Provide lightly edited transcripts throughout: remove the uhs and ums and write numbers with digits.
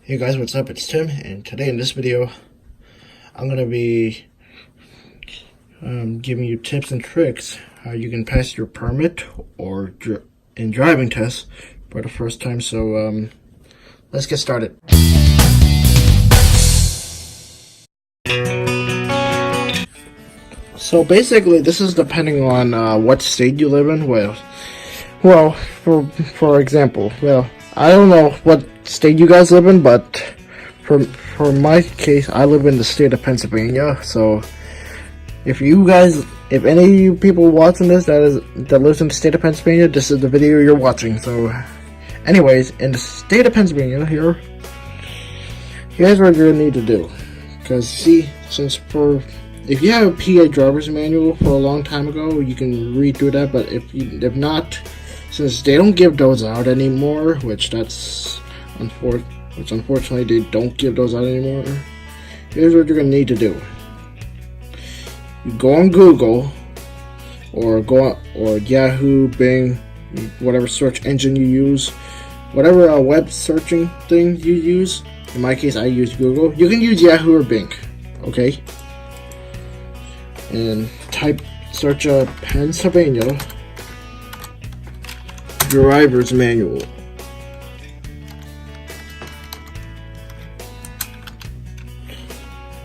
Hey guys, what's up? It's Tim, and today in this video, I'm going to be giving you tips and tricks how you can pass your permit or in driving tests for the first time. So let's get started. So basically, this is depending on what state you live in. Well, for example, I don't know what state you guys live in, but for my case, I live in the state of Pennsylvania. So if any of you people watching this that lives in the state of Pennsylvania, this is the video you're watching. So anyways, in the state of Pennsylvania here's what you're gonna need to do. Because see, if you have a PA driver's manual for a long time ago, you can read through that. But if not, since they don't give those out anymore, which unfortunately they don't give those out anymore, here's what you're gonna need to do. You go on Google or Yahoo, Bing, whatever search engine you use, whatever web searching thing you use. In my case, I use Google. You can use Yahoo or Bing, okay? And search Pennsylvania driver's manual.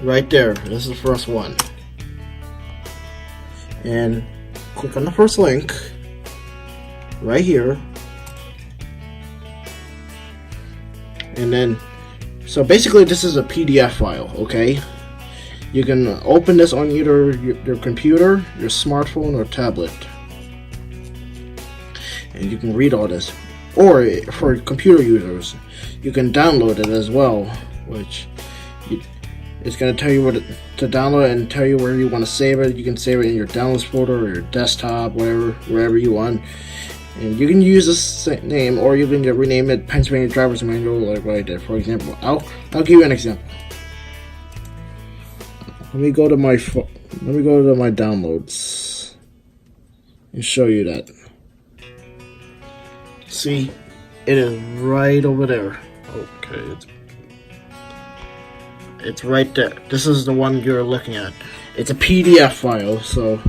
Right there, this is the first one. And click on the first link right here. And then, so basically this is a PDF file, okay? You can open this on either your computer, your smartphone, or tablet. And you can read all this. Or for computer users, you can download it as well, which it's going to tell you what to download and tell you where you want to save it. You can save it in your downloads folder or your desktop, wherever you want. And you can use this name, or you can rename it Pennsylvania Driver's Manual, like what I did. For example, I'll give you an example. Let me go to my downloads and show you that. See, it is right over there. Okay, it's right there. This is the one you're looking at. It's a PDF file, so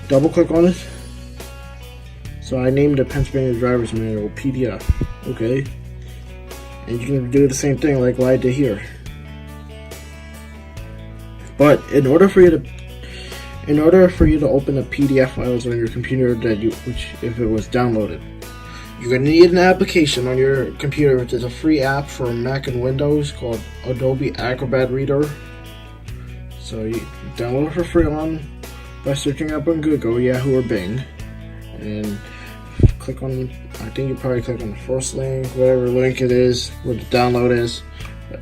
double click on it. So I named it Pennsylvania Driver's Manual PDF. Okay, and you can do the same thing like what I did here. But in order for you to open the PDF files on your computer if it was downloaded, you're gonna need an application on your computer, which is a free app for Mac and Windows called Adobe Acrobat Reader. So you download it for free by searching up on Google, Yahoo, or Bing, and click on. I think you probably click on the first link, whatever link it is, where the download is,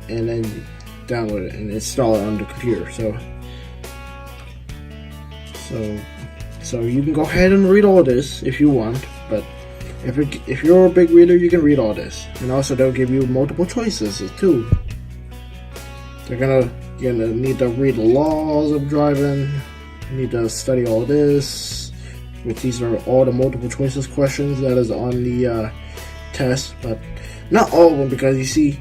and then you download it and install it on the computer. So you can go ahead and read all this if you want, but if you're a big reader, you can read all this. And also they'll give you multiple choices too. You're gonna need to read the laws of driving. You need to study all this. Which these are all the multiple choices questions that is on the test, but not all of them, because you see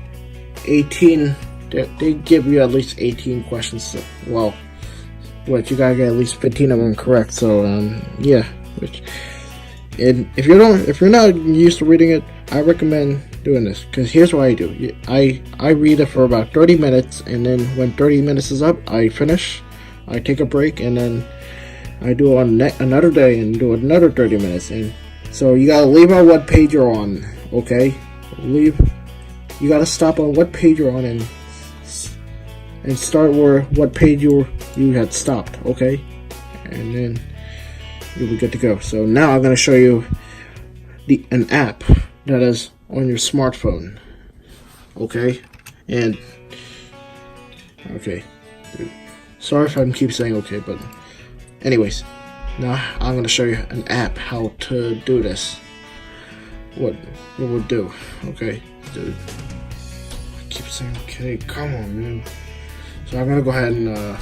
18. They give you at least 18 questions. Well, you gotta get at least 15 of them correct. So yeah. And if you're not used to reading it, I recommend doing this, because here's what I do. I read it for about 30 minutes, and then when 30 minutes is up, I finish. I take a break, and then I do it on another day and do another 30 minutes. And so you gotta leave on what page you're on. Okay, you gotta stop on what page you're on and start what page you had stopped. Okay, and then you'll be good to go. So now I'm going to show you an app that is on your smartphone. Okay, and okay, sorry if I keep saying okay, but anyways, now I'm going to show you an app how to do this. What we'll do. Okay, dude, I keep saying okay. Come on, man. So I'm going to go ahead and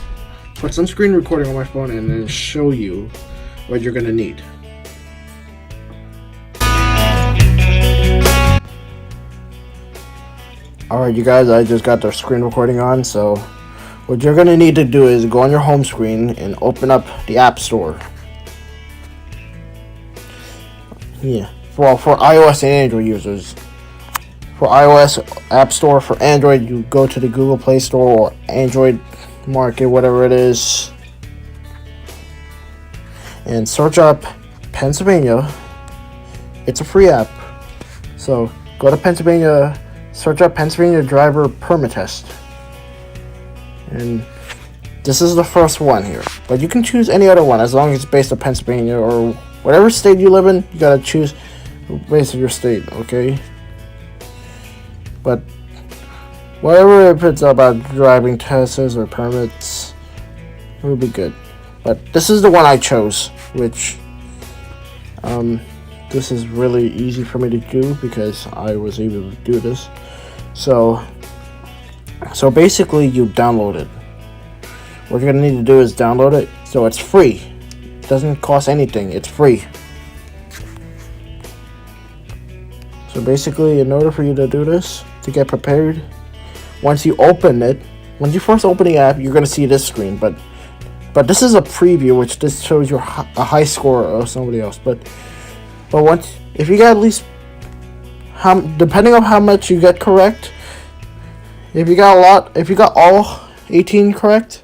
put some screen recording on my phone and then show you what you're going to need. Alright, you guys, I just got the screen recording on, so what you're gonna need to do is go on your home screen and open up the App Store. Yeah, for iOS and Android users. For iOS App Store, for Android, you go to the Google Play Store or Android Market, whatever it is, and search up Pennsylvania. It's a free app. So go to Pennsylvania, search up Pennsylvania driver permit test. And this is the first one here. But you can choose any other one as long as it's based on Pennsylvania or whatever state you live in. You gotta choose based on your state, okay? But whatever, if it's about driving tests or permits, it will be good. But this is the one I chose, which this is really easy for me to do because I was able to do this. So basically you download it. What you're gonna need to do is download it. So it's free. It doesn't cost anything. It's free. So basically, in order for you to do this, to get prepared, once you open it, once you first open the app, you're gonna see this screen. But this is a preview, which just shows you a high score of somebody else. But once, if you got at least, depending on how much you get correct, if you got all 18 correct,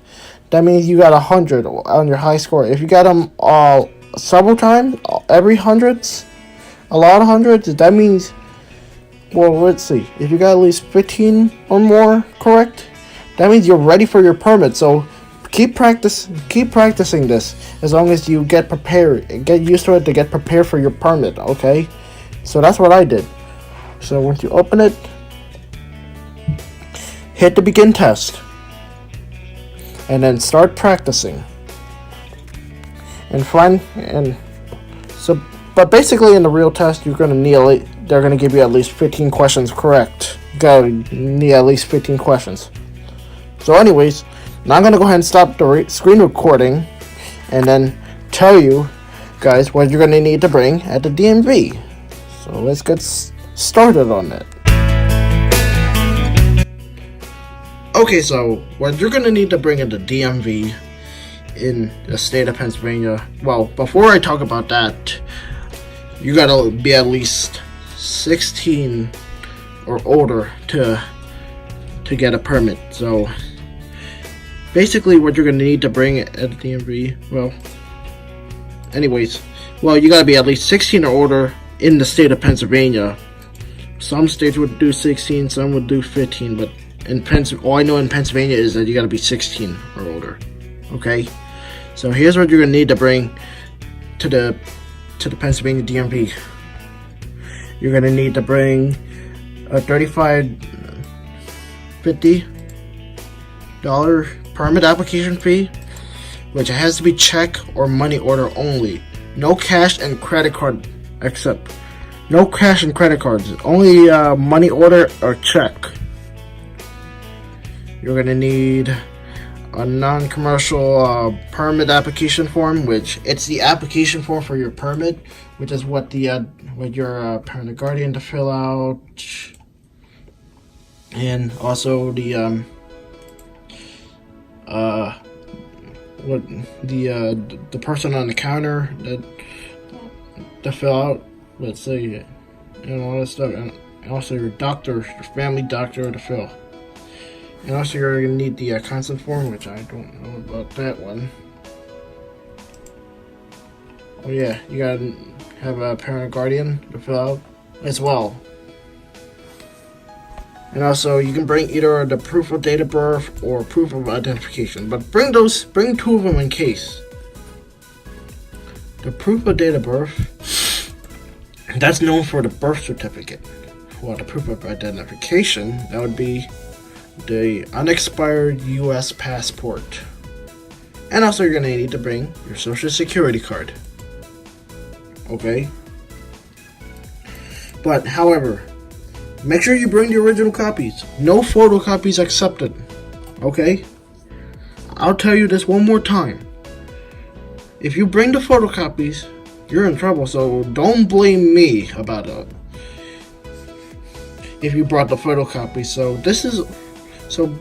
that means you got 100 on your high score. If you got them all several times, every hundreds, a lot of hundreds, that means, well, let's see, if you got at least 15 or more correct, that means you're ready for your permit. So keep practicing this as long as you get prepared, get used to it to get prepared for your permit, okay? So that's what I did. So once you open it, hit the begin test and then start practicing but basically in the real test they're gonna give you at least 15 questions correct. You gotta need at least 15 questions. So anyways, now I'm gonna go ahead and stop the screen recording and then tell you guys what you're gonna need to bring at the DMV. So let's get started on that. Okay, so what you're gonna need to bring at the DMV in the state of Pennsylvania. Well, before I talk about that, you gotta be at least 16 or older to get a permit. So basically what you're gonna need to bring at the DMV, you gotta be at least 16 or older in the state of Pennsylvania. Some states would do 16, some would do 15, but all I know in Pennsylvania is that you gotta be 16 or older. Okay, so here's what you're gonna need to bring to the Pennsylvania DMV. You're gonna need to bring a $50 permit application fee, which has to be check or money order only. No cash and credit card, no cash and credit cards. Only money order or check. You're gonna need a non-commercial permit application form, which it's the application form for your permit, which is what your parent or guardian to fill out, and also the person on the counter to fill out. Let's see, and all that stuff, and also your family doctor to fill. And also you're going to need the consent form, which I don't know about that one. Oh yeah, you got to have a parent or guardian to fill out as well. And also you can bring either the proof of date of birth or proof of identification. But bring two of them in case. The proof of date of birth, that's known for the birth certificate. While the proof of identification, that would be the unexpired U.S. passport. And also you're going to need to bring your social security card. Okay? But however, make sure you bring the original copies. No photocopies accepted. Okay? I'll tell you this one more time. If you bring the photocopies, you're in trouble, so don't blame me about it. if you brought the photocopy. So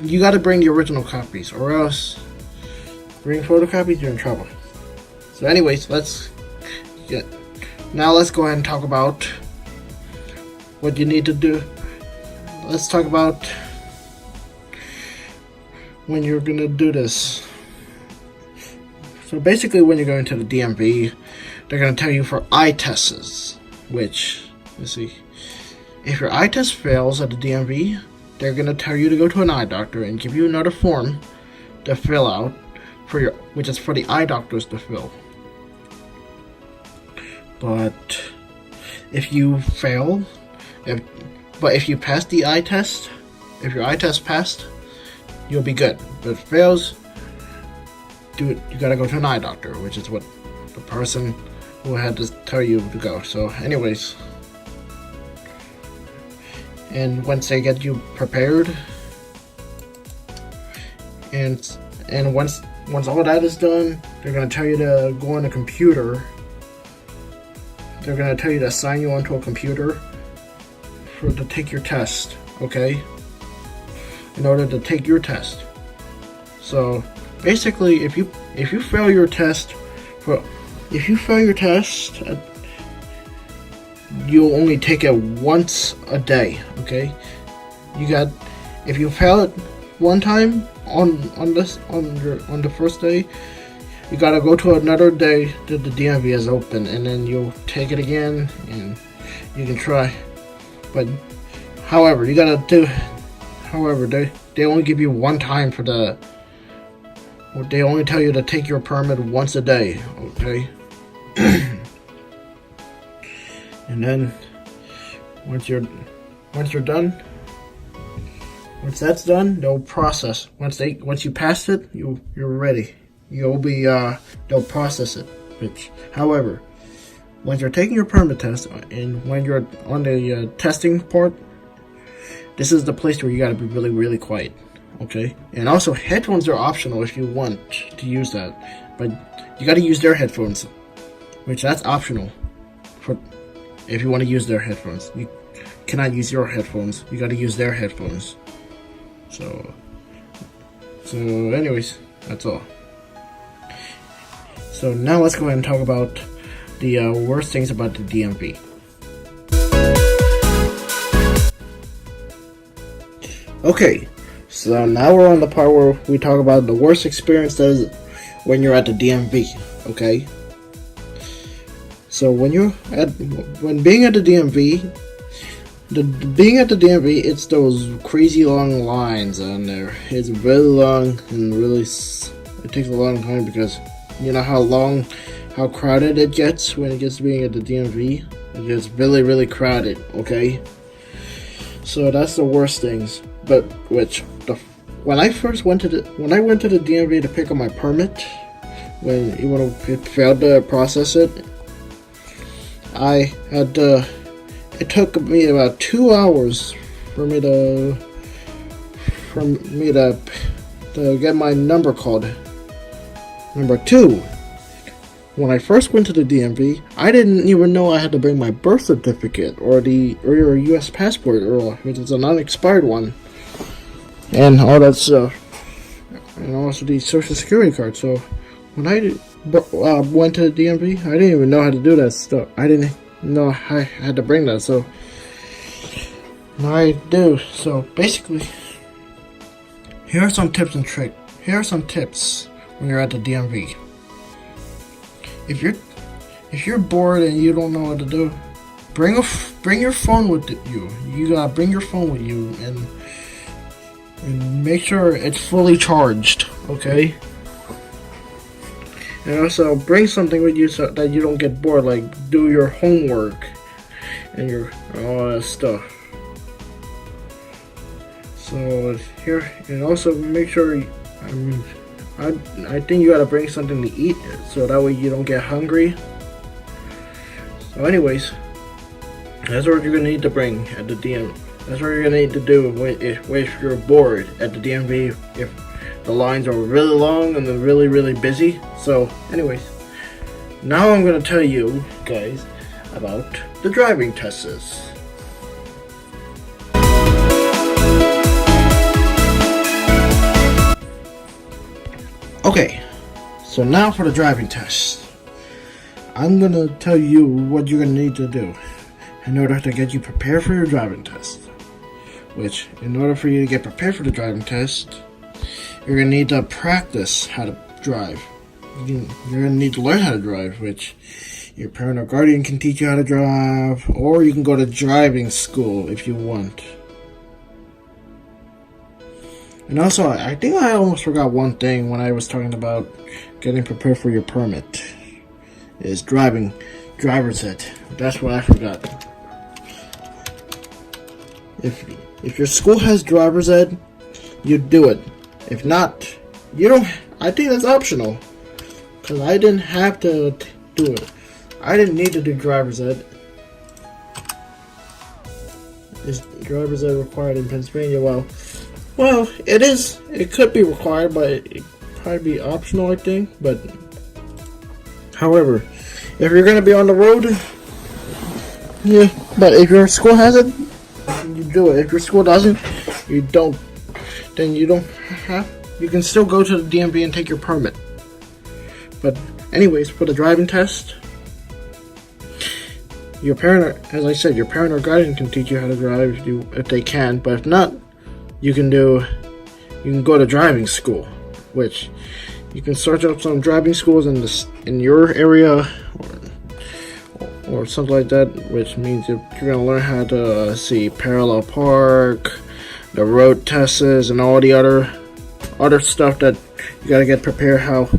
you got to bring the original copies, or else bring photocopies, you're in trouble. So anyways, let's go ahead and talk about what you need to do. Let's talk about when you're gonna do this. So basically, when you're going to the DMV, they're gonna tell you for eye tests, which, let's see, if your eye test fails at the DMV, they're gonna tell you to go to an eye doctor and give you another form to fill out which is for the eye doctors to fill. But if you fail, if you pass the eye test, if your eye test passed, you'll be good. But if it fails, you gotta go to an eye doctor, which is what the person who had to tell you to go. So anyways, and once they get you prepared, and once all that is done, they're gonna tell you to go on a computer. They're gonna tell you to assign you onto a computer to take your test, okay? In order to take your test. So basically, if you fail your test, you'll only take it once a day, okay? If you fail it one time on the first day, you gotta go to another day that the DMV is open, and then you'll take it again, and you can try. But however, they only give you one time for they only tell you to take your permit once a day, okay? And then once that's done, they'll process. Once you pass it, you're ready. They'll process it. Which, however, when you're taking your permit test and when you're on the testing part, this is the place where you gotta be really, really quiet, okay? And also, headphones are optional if you want to use that, but you gotta use their headphones, which that's optional if you want to use their headphones. You cannot use your headphones. You gotta use their headphones. So anyways, that's all. So now let's go ahead and talk about the worst things about the DMV. Okay, so now we're on the part where we talk about the worst experiences when you're at the DMV, okay? So when being at the DMV, it's those crazy long lines on there. It's really long and it takes a long time because you know how crowded it gets when it gets being at the DMV. It gets really, really crowded, okay? So that's the worst things. But when I went to the DMV to pick up my permit, when it failed to process it, it took me about 2 hours for me to get my number called. Number 2, when I first went to the DMV, I didn't even know I had to bring my birth certificate or your U.S. passport, which is an unexpired one, and all that stuff, and also the Social Security card. So when I went to the DMV, I didn't even know how to do that stuff. I didn't know I had to bring that. So now I do. So basically, here are some tips and tricks. Here are some tips when you're at the DMV. If you're bored and you don't know what to do, bring your phone with you. You gotta bring your phone with you and make sure it's fully charged, okay? And also bring something with you so that you don't get bored, like do your homework and all that stuff. So here, and also make sure I think you gotta bring something to eat so that way you don't get hungry. So anyways, that's what you're gonna need to bring at the DMV. That's what you're gonna need to do if you're bored at the DMV, if the lines are really long and they're really, really busy. So anyways, now I'm gonna tell you guys about the driving tests. Okay, so now for the driving test. I'm gonna tell you what you're gonna need to do in order to get you prepared for your driving test. Which, in order for you to get prepared for the driving test, you're gonna need to practice how to drive. You're gonna need to learn how to drive, which your parent or guardian can teach you how to drive, or you can go to driving school if you want. And also, I think I almost forgot one thing when I was talking about getting prepared for your permit. Is driver's ed. That's what I forgot. If your school has driver's ed, you do it. If not, you don't. I think that's optional. Because I didn't have to do it. I didn't need to do driver's ed. Is driver's ed required in Pennsylvania? Well, it is. It could be required, but it probably be optional, I think. But however, if you're gonna be on the road, yeah. But if your school has it, you do it. If your school doesn't, you don't. Then you don't have. You can still go to the DMV and take your permit. But anyways, for the driving test, your parent, as I said, your parent or guardian can teach you how to drive if they can. But if not, you can go to driving school, which you can search up some driving schools in your area or something like that, which means you're gonna learn how to see parallel park, the road tests, and all the other stuff that you gotta get prepared how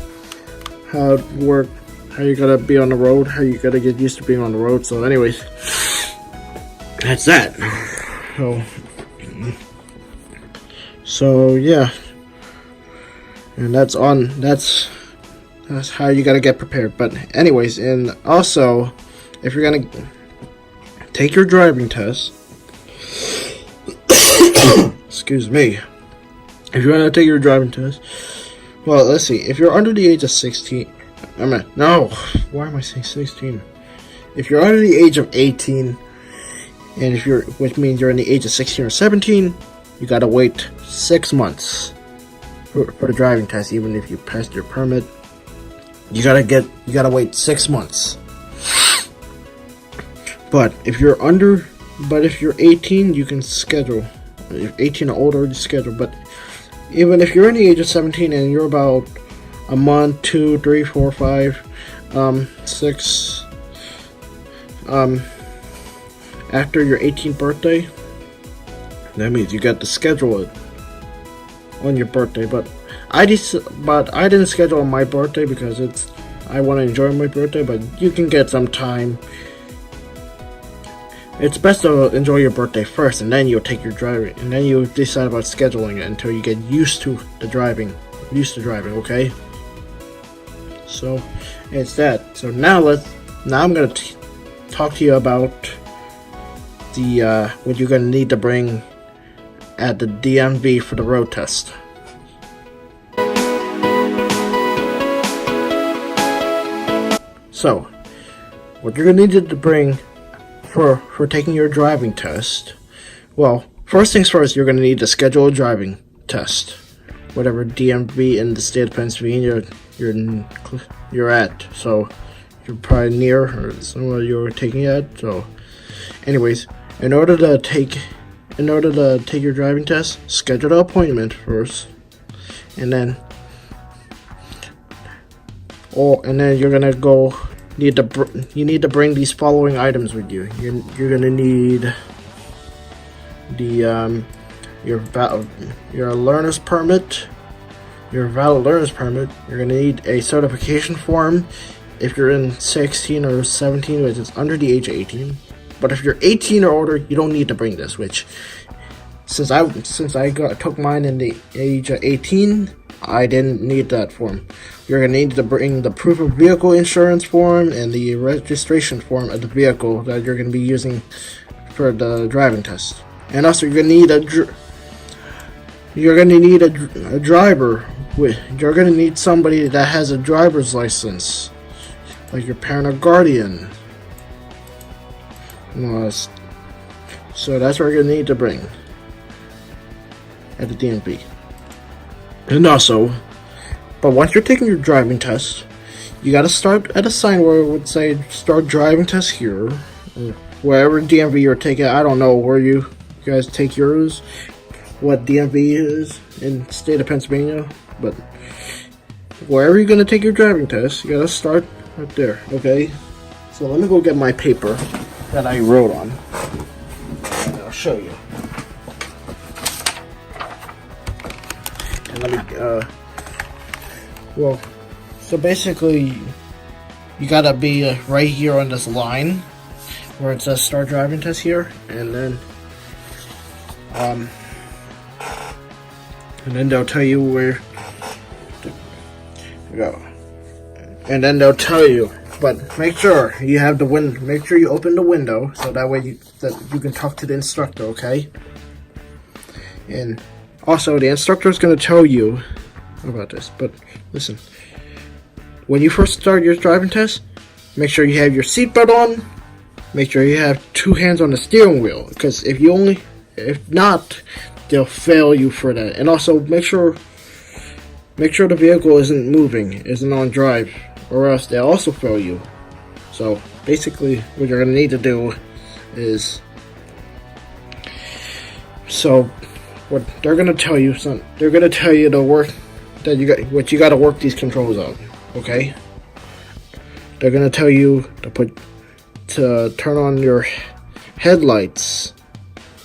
it work, how you gotta be on the road, how you gotta get used to being on the road. So anyways, that's that. So yeah, and that's how you gotta get prepared. But anyways, and also, if you're gonna take your driving test, excuse me, if you're gonna take your driving test, well, let's see, if you're under the age of 16, why am I saying 16? If you're under the age of 18, and which means you're in the age of 16 or 17, you gotta wait 6 months for the driving test. Even if you passed your permit, you gotta wait 6 months. But if you're 18, you can schedule. If 18 or older, you schedule. But even if you're in the age of 17 and you're about a month, 2, 3, 4, 5, 6, after your 18th birthday, that means you got to schedule it on your birthday. But I didn't schedule on my birthday because I want to enjoy my birthday. But you can get some time. It's best to enjoy your birthday first, and then you'll take your driving, and then you decide about scheduling it until you get used to driving. Okay. So it's that. So now I'm gonna talk to you about what you're gonna need to bring at the DMV for the road test. So, what you're gonna need to bring for taking your driving test, well, first things first, you're gonna need to schedule a driving test, whatever DMV in the state of Pennsylvania you're at. So you're probably near or somewhere you're taking it at. So, anyways, in order to take your driving test, schedule an appointment first, and then you're gonna go. You need to bring these following items with you. You're gonna need your learner's permit, your valid learner's permit. You're gonna need a certification form if you're in 16 or 17, which is under the age of 18. But if you're 18 or older, you don't need to bring this. Which, since I took mine in the age of 18, I didn't need that form. You're going to need to bring the proof of vehicle insurance form and the registration form of the vehicle that you're going to be using for the driving test. And also, you're going to need a driver. You're going to need somebody that has a driver's license, like your parent or guardian. So that's what you're going to need to bring at the DMV. And also, But once you're taking your driving test, you gotta start at a sign where it would say start driving test here, or wherever DMV you're taking. I don't know where you guys take yours, what DMV is in the state of Pennsylvania, but wherever you're gonna take your driving test, you gotta start right there, okay? So let me go get my paper that I wrote on, and I'll show you. And let me, well, so basically, you gotta be right here on this line where it says start driving test here, and then they'll tell you where to go, and then they'll tell you. But make sure you have the make sure you open the window so that way you can talk to the instructor, okay? And also, the instructor is gonna tell you about this. But listen, when you first start your driving test, make sure you have your seatbelt on. Make sure you have 2 hands on the steering wheel, because if not, they'll fail you for that. And also make sure the vehicle isn't moving, isn't on drive, or else they'll also fail you. So basically, what you're gonna need to do is, what they're gonna tell you, they're gonna tell you to work that you got to work these controls out, okay? They're gonna tell you to turn on your headlights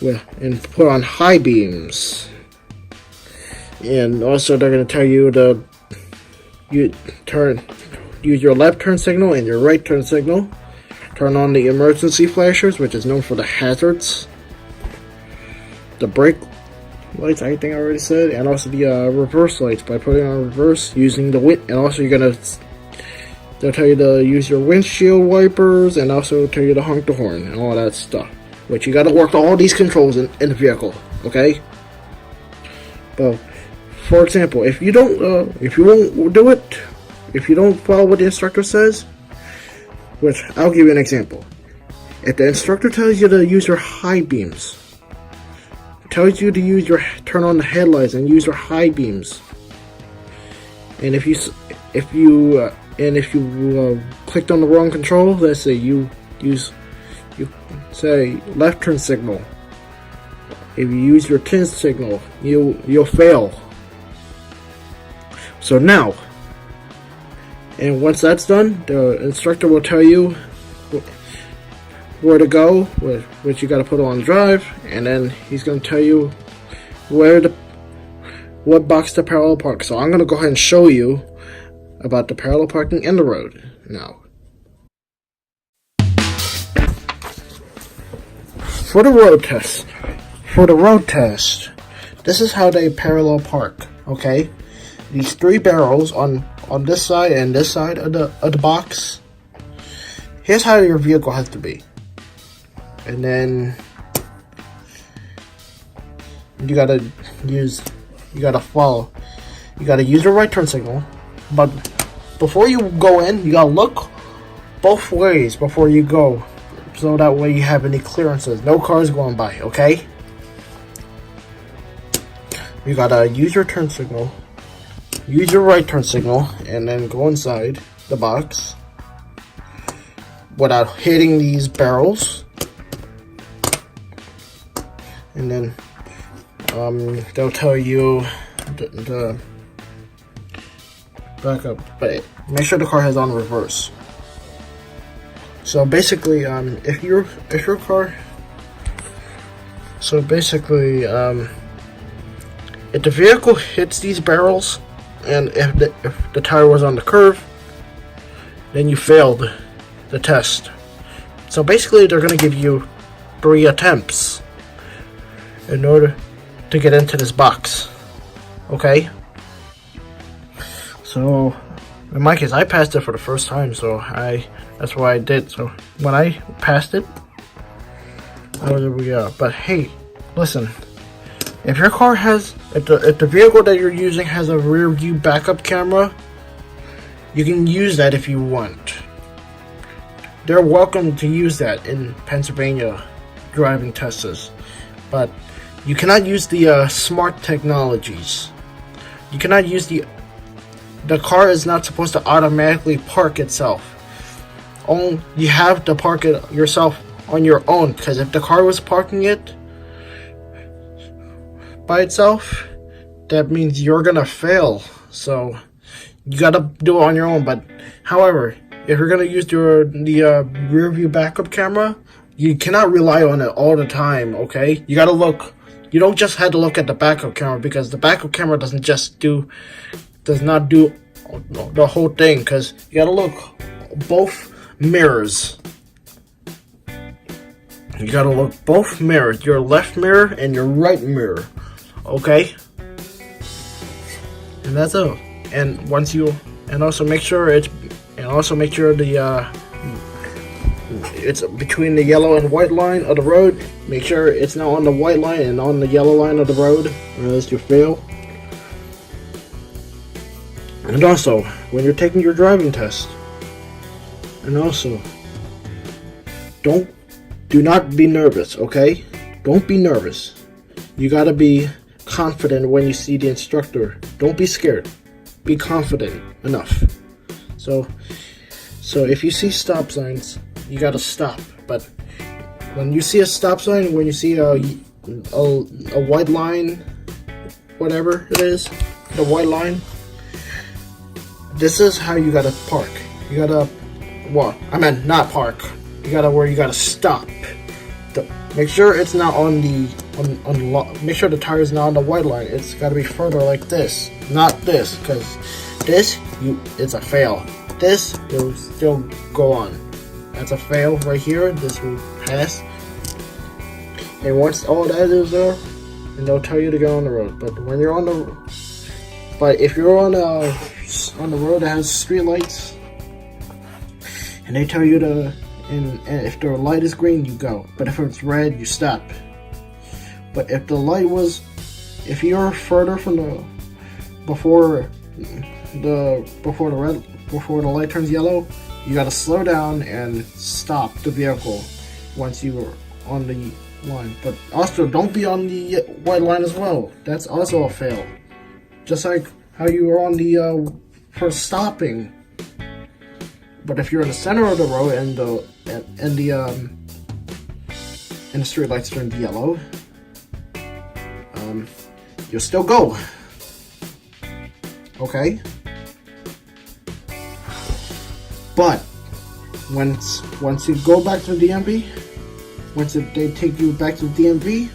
and put on high beams, and also they're gonna tell you to use your left turn signal and your right turn signal. Turn on the emergency flashers, which is known for the hazards. The brake lights, I think I already said, and also the reverse lights by putting on reverse using the wind. And also they'll tell you to use your windshield wipers, and also tell you to honk the horn and all that stuff. But you got to work all these controls in the vehicle, okay? But for example, if you won't do it, if you don't follow what the instructor says, which I'll give you an example. If the instructor tells you to use your high beams, tells you to turn on the headlights and use your high beams, and if you clicked on the wrong control, let's say you say left turn signal, if you use your turn signal, you'll fail. So now, and once that's done, the instructor will tell you where to go, which you got to put on drive, and then he's going to tell you what box to parallel park. So I'm going to go ahead and show you about the parallel parking in the road now. For the road test, this is how they parallel park, okay? These 3 barrels on this side and this side of the box. Here's how your vehicle has to be. And then you gotta use your right turn signal. But before you go in, you gotta look both ways before you go, so that way you have any clearances. No cars going by, okay? You gotta use your turn signal, use your right turn signal, and then go inside the box without hitting these barrels. And then they'll tell you to back up, but make sure the car has on reverse. So basically, if your car, if the vehicle hits these barrels, and if the tire was on the curve, then you failed the test. So basically, they're gonna give you 3 attempts in order to get into this box, okay? So in my case, I passed it for the first time, so that's what I did. So when I passed it, I was able to get out. But hey, listen, if your car has, if the vehicle that you're using has a rear view backup camera, you can use that if you want. They're welcome to use that in Pennsylvania driving tests, but you cannot use the smart technologies. You cannot use the the car is not supposed to automatically park itself. You have to park it yourself on your own, because if the car was parking it by itself, that means you're gonna fail. So you gotta do it on your own. But however, if you're gonna use the rear view backup camera, you cannot rely on it all the time. Okay, you gotta look. You don't just have to look at the backup camera, because the backup camera does not do the whole thing. Because you gotta look both mirrors. You gotta look both mirrors, your left mirror and your right mirror. Okay, and that's it. And also make sure it's between the yellow and white line of the road. Make sure it's not on the white line and on the yellow line of the road, or else you fail. And also, when you're taking your driving test, and also, do not be nervous, okay? Don't be nervous. You gotta be confident when you see the instructor. Don't be scared. Be confident enough. So if you see stop signs, you gotta stop. But when you see a stop sign, when you see a white line, whatever it is, the white line, this is how you gotta park. You gotta, not park. You gotta stop. Make sure it's not on make sure the tire is not on the white line. It's gotta be further like this, not this, because it's a fail. This will still go on. That's a fail right here. This will pass. And once all that is there, and they'll tell you to go on the road. But if you're on the road that has street lights, and they tell you to, and if the light is green, you go. But if it's red, you stop. But if you're further from before the light turns yellow, you gotta slow down and stop the vehicle once you're on the line. But also, don't be on the white line as well. That's also a fail. Just like how you were on the for stopping. But if you're in the center of the road and the street lights turn yellow, you'll still go. Okay? But once you go back to the DMV, they take you back to the DMV,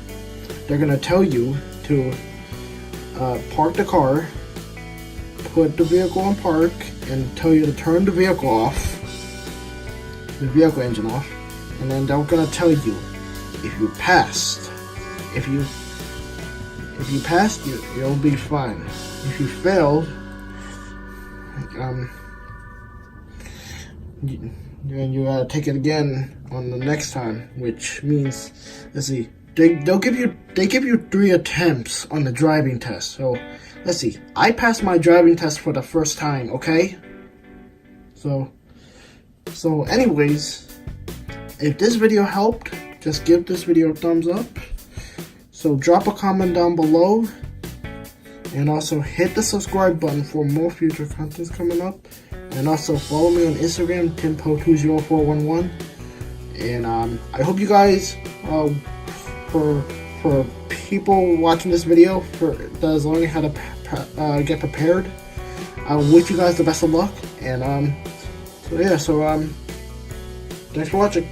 they're gonna tell you to park the car, put the vehicle on park, and tell you to turn the vehicle engine off, and then they're gonna tell you if you passed. If you passed, you'll be fine. If you failed, then you gotta take it again on the next time, which means, let's see, they give you 3 attempts on the driving test. So let's see, I passed my driving test for the first time. Okay, so anyways, if this video helped, just give this video a thumbs up. So drop a comment down below, and also hit the subscribe button for more future contents coming up. And also follow me on Instagram, timpo20411. And I hope you guys, for people watching this video that is learning how to get prepared, I wish you guys the best of luck. And thanks for watching.